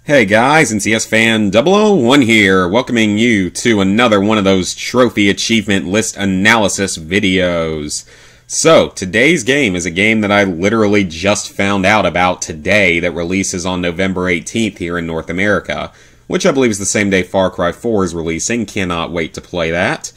Hey guys, NCS Fan 001 here, welcoming you to another one of those trophy achievement list analysis videos. So, today's game is a game that I literally just found out about today that releases on November 18th here in North America, which I believe is the same day Far Cry 4 is releasing. Cannot wait to play that.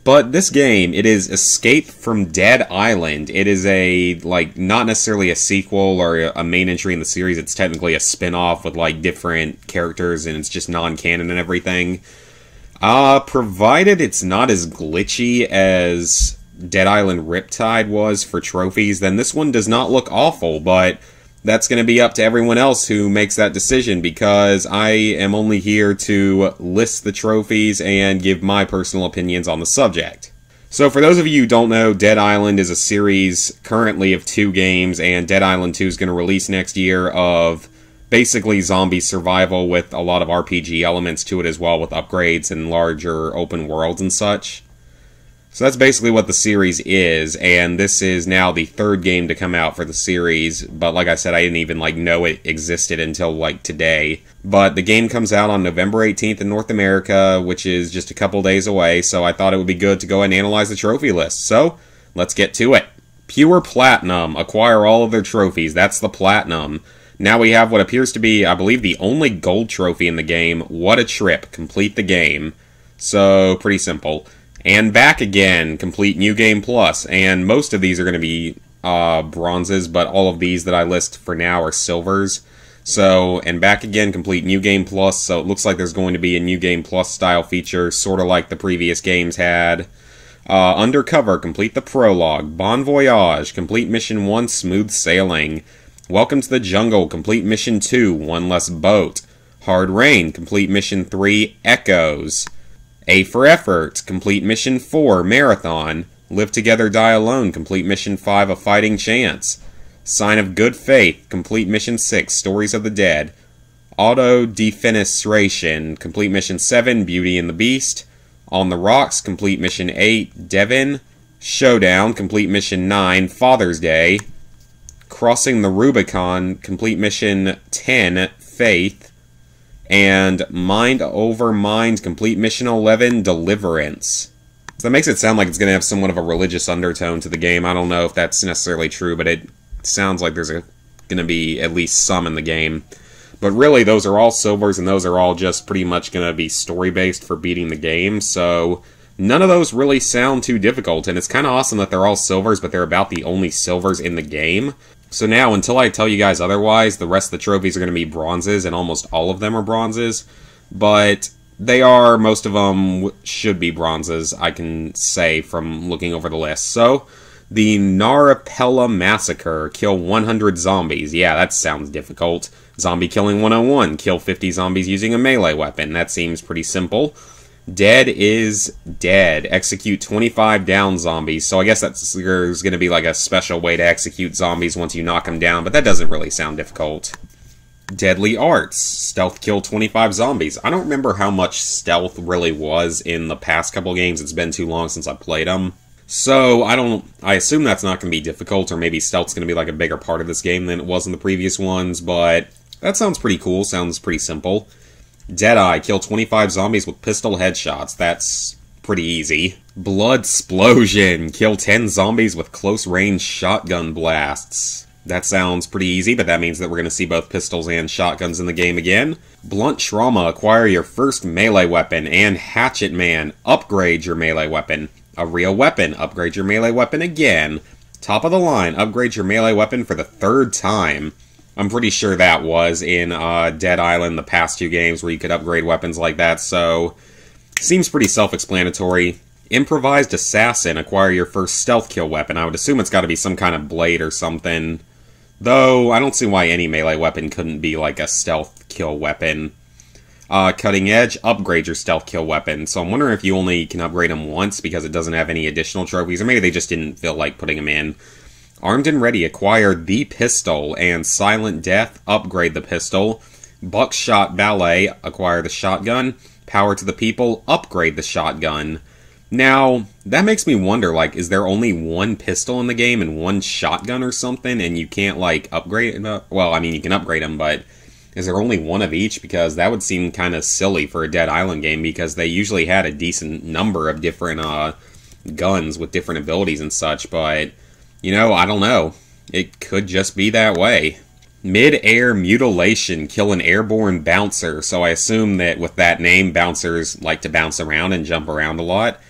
But this game, it is Escape from Dead Island. It is not necessarily a sequel or a main entry in the series. It's technically a spin-off with, different characters, and it's just non-canon and everything. Provided it's not as glitchy as Dead Island Riptide was for trophies, then this one does not look awful, but that's going to be up to everyone else who makes that decision, because I am only here to list the trophies and give my personal opinions on the subject. So for those of you who don't know, Dead Island is a series currently of 2 games, and Dead Island 2 is going to release next year, of basically zombie survival with a lot of RPG elements to it as well, with upgrades and larger open worlds and such. So that's basically what the series is, and this is now the 3rd game to come out for the series, but like I said, I didn't even know it existed until today. But the game comes out on November 18th in North America, which is just a couple days away, so I thought it would be good to go and analyze the trophy list. So, let's get to it. Pure Platinum. Acquire all of their trophies. That's the Platinum. Now we have what appears to be, I believe, the only gold trophy in the game. What a trip. Complete the game. So, pretty simple. And back again, complete New Game Plus, and most of these are going to be bronzes, but all of these that I list for now are silvers. So, and back again, complete New Game Plus, so it looks like there's going to be a New Game Plus style feature, sort of like the previous games had. Undercover, complete the prologue. Bon Voyage, complete Mission 1, Smooth Sailing. Welcome to the Jungle, complete Mission 2, One Less Boat. Hard Rain, complete Mission 3, Echoes. A for Effort, complete Mission 4, Marathon. Live Together, Die Alone, complete Mission 5, A Fighting Chance. Sign of Good Faith, complete Mission 6, Stories of the Dead. Auto Defenestration, complete Mission 7, Beauty and the Beast. On the Rocks, complete Mission 8, Devon. Showdown, complete Mission 9, Father's Day. Crossing the Rubicon, complete Mission 10, Faith. And Mind Over Mind, complete Mission 11, Deliverance. So that makes it sound like it's going to have somewhat of a religious undertone to the game. I don't know if that's necessarily true, but it sounds like there's going to be at least some in the game. But really, those are all silvers, and those are all just pretty much going to be story-based for beating the game, so none of those really sound too difficult, and it's kind of awesome that they're all silvers, but they're about the only silvers in the game. So now, until I tell you guys otherwise, the rest of the trophies are going to be bronzes, and almost all of them are bronzes. But they are, most of them should be bronzes, I can say, from looking over the list. So, the Narapella Massacre. Kill 100 zombies. Yeah, that sounds difficult. Zombie Killing 101. Kill 50 zombies using a melee weapon. That seems pretty simple. Dead is Dead. Execute 25 down zombies. So I guess there's going to be a special way to execute zombies once you knock them down, but that doesn't really sound difficult. Deadly Arts. Stealth kill 25 zombies. I don't remember how much stealth really was in the past couple games. It's been too long since I played them. So I assume that's not going to be difficult, or maybe stealth's going to be a bigger part of this game than it was in the previous ones, but that sounds pretty cool. Sounds pretty simple. Deadeye, kill 25 zombies with pistol headshots. That's pretty easy. Bloodsplosion, kill 10 zombies with close-range shotgun blasts. That sounds pretty easy, but that means that we're going to see both pistols and shotguns in the game again. Blunt Trauma, acquire your first melee weapon. And Hatchet Man, upgrade your melee weapon. A real weapon, upgrade your melee weapon again. Top of the line, upgrade your melee weapon for the 3rd time. I'm pretty sure that was in Dead Island, the past 2 games, where you could upgrade weapons like that, so seems pretty self-explanatory. Improvised Assassin, acquire your first stealth kill weapon. I would assume it's got to be some kind of blade or something, though I don't see why any melee weapon couldn't be a stealth kill weapon. Cutting Edge, upgrade your stealth kill weapon. So I'm wondering if you only can upgrade them once because it doesn't have any additional trophies, or maybe they just didn't feel like putting them in. Armed and Ready, acquire the pistol, and Silent Death, upgrade the pistol. Buckshot Ballet, acquire the shotgun. Power to the People, upgrade the shotgun. Now, that makes me wonder, is there only one pistol in the game and one shotgun or something, and you can't, upgrade it? Well, I mean, you can upgrade them, but Is there only one of each? Because that would seem kind of silly for a Dead Island game, because they usually had a decent number of different guns with different abilities and such, but, you know, I don't know. It could just be that way. Mid-air mutilation, kill an airborne bouncer. So I assume that with that name, bouncers like to bounce around and jump around a lot.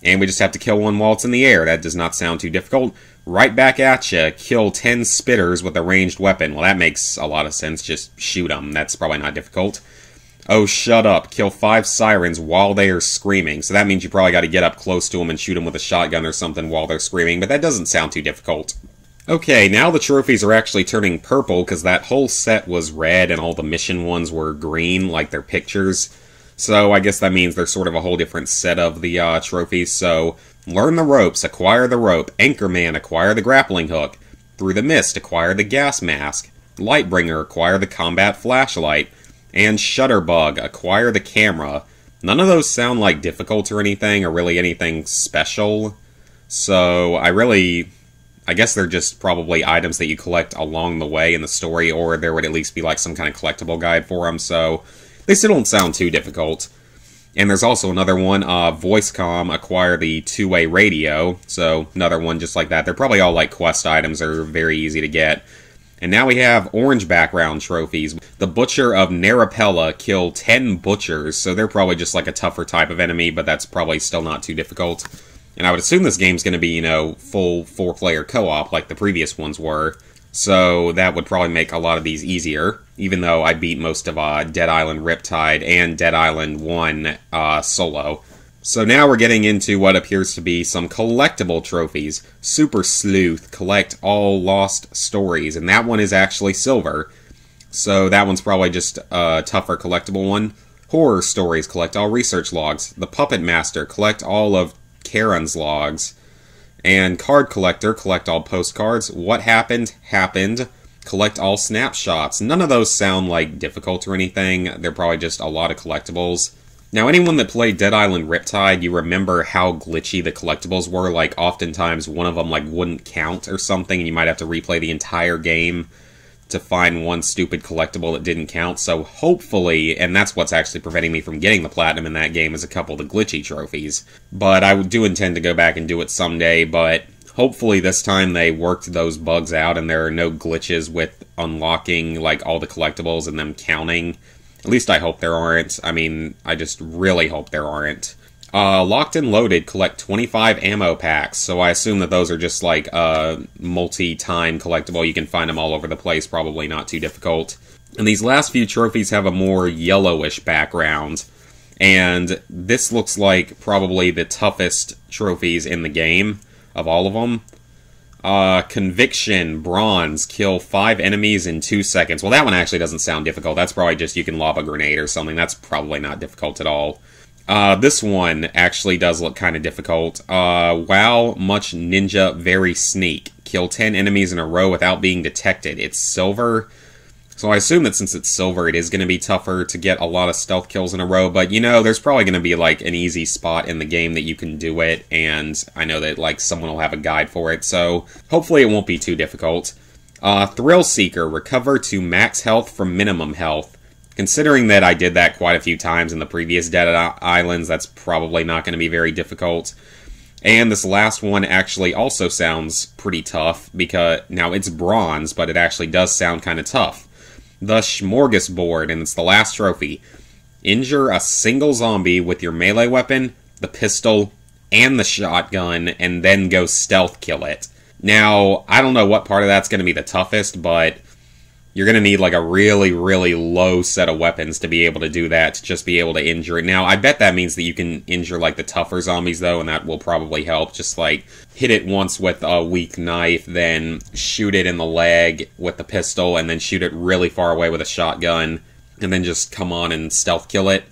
And we just have to kill one while it's in the air. That does not sound too difficult. Right back at you. Kill 10 spitters with a ranged weapon. Well, that makes a lot of sense. Just shoot them. That's probably not difficult. Oh, shut up. Kill 5 sirens while they are screaming. So that means you probably got to get up close to them and shoot them with a shotgun or something while they're screaming. But that doesn't sound too difficult. Okay, now the trophies are actually turning purple because that whole set was red and all the mission ones were green, like their pictures. So I guess that means they're sort of a whole different set of the trophies. So, learn the ropes, acquire the rope. Anchorman, acquire the grappling hook. Through the mist, acquire the gas mask. Lightbringer, acquire the combat flashlight. And Shutterbug, acquire the camera. None of those sound like difficult or anything, or really anything special. So, I guess they're just probably items that you collect along the way in the story, or there would at least be like some kind of collectible guide for them, so they still don't sound too difficult. And there's also another one, VoiceCom, acquire the two-way radio, so another one just like that. They're probably all like quest items, they're very easy to get. And now we have orange background trophies. The Butcher of Narapella, kill 10 butchers, so they're probably just like a tougher type of enemy, but that's probably still not too difficult. And I would assume this game's going to be, you know, full 4-player co-op like the previous ones were. So that would probably make a lot of these easier, even though I beat most of Dead Island Riptide and Dead Island 1 solo. So now we're getting into what appears to be some collectible trophies. Super Sleuth, collect all lost stories, and that one is actually silver. So that one's probably just a tougher collectible one. Horror Stories, collect all research logs. The Puppet Master, collect all of Karen's logs. And Card Collector, collect all postcards. What happened, happened. Collect all snapshots. None of those sound like difficult or anything. They're probably just a lot of collectibles. Now, anyone that played Dead Island Riptide, you remember how glitchy the collectibles were. Like, oftentimes one of them like wouldn't count or something, and you might have to replay the entire game to find one stupid collectible that didn't count. So hopefully, and that's what's actually preventing me from getting the platinum in that game, is a couple of the glitchy trophies. But I do intend to go back and do it someday, but hopefully this time they worked those bugs out and there are no glitches with unlocking like all the collectibles and them counting. At least I hope there aren't. I mean, I just really hope there aren't. Locked and Loaded, collect 25 ammo packs, so I assume that those are just like multi-time collectible. You can find them all over the place, probably not too difficult. And these last few trophies have a more yellowish background, and this looks like probably the toughest trophies in the game of all of them. Conviction, bronze, kill 5 enemies in 2 seconds. Well, that one actually doesn't sound difficult. That's probably just you can lob a grenade or something. That's probably not difficult at all. This one actually does look kind of difficult. Wow, much ninja, very sneak. Kill 10 enemies in a row without being detected. It's silver, so I assume that since it's silver, it is going to be tougher to get a lot of stealth kills in a row, but you know, there's probably going to be like an easy spot in the game that you can do it, and I know that like someone will have a guide for it, so hopefully it won't be too difficult. Thrill Seeker, recover to max health from minimum health. Considering that I did that quite a few times in the previous Dead Islands, that's probably not going to be very difficult. And this last one actually also sounds pretty tough, because now it's bronze, but it actually does sound kind of tough. The Smorgasbord, and it's the last trophy. Injure a single zombie with your melee weapon, the pistol, and the shotgun, and then go stealth kill it. Now, I don't know what part of that's going to be the toughest, but you're going to need like a really, really low set of weapons to be able to do that, to just be able to injure it. Now, I bet that means that you can injure like the tougher zombies though, and that will probably help. Just like hit it once with a weak knife, then shoot it in the leg with the pistol, and then shoot it really far away with a shotgun, and then just come on and stealth kill it.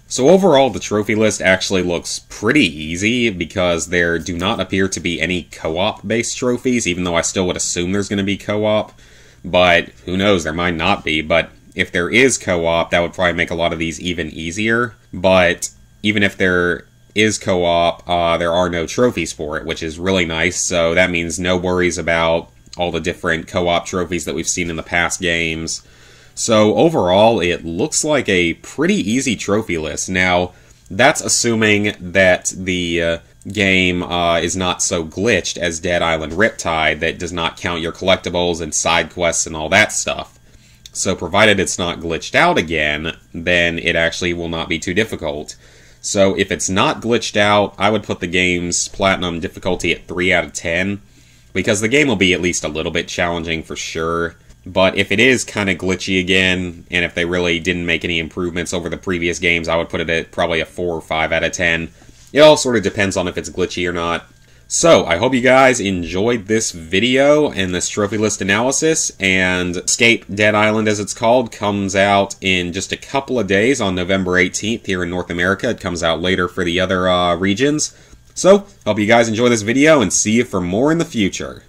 So overall, the trophy list actually looks pretty easy, because there do not appear to be any co-op based trophies, even though I still would assume there's going to be co-op. But who knows, there might not be. But if there is co-op, that would probably make a lot of these even easier. But even if there is co-op, there are no trophies for it, which is really nice. So that means no worries about all the different co-op trophies that we've seen in the past games. So overall, it looks like a pretty easy trophy list. Now, that's assuming that the game is not so glitched as Dead Island Riptide that does not count your collectibles and side quests and all that stuff. So provided it's not glitched out again, then it actually will not be too difficult. So if it's not glitched out, I would put the game's Platinum difficulty at 3 out of 10, because the game will be at least a little bit challenging for sure. But if it is kind of glitchy again, and if they really didn't make any improvements over the previous games, I would put it at probably a 4 or 5 out of 10. It all sort of depends on if it's glitchy or not. So, I hope you guys enjoyed this video and this trophy list analysis, and Escape Dead Island, as it's called, comes out in just a couple of days on November 18th here in North America. It comes out later for the other regions. So, hope you guys enjoy this video, and see you for more in the future.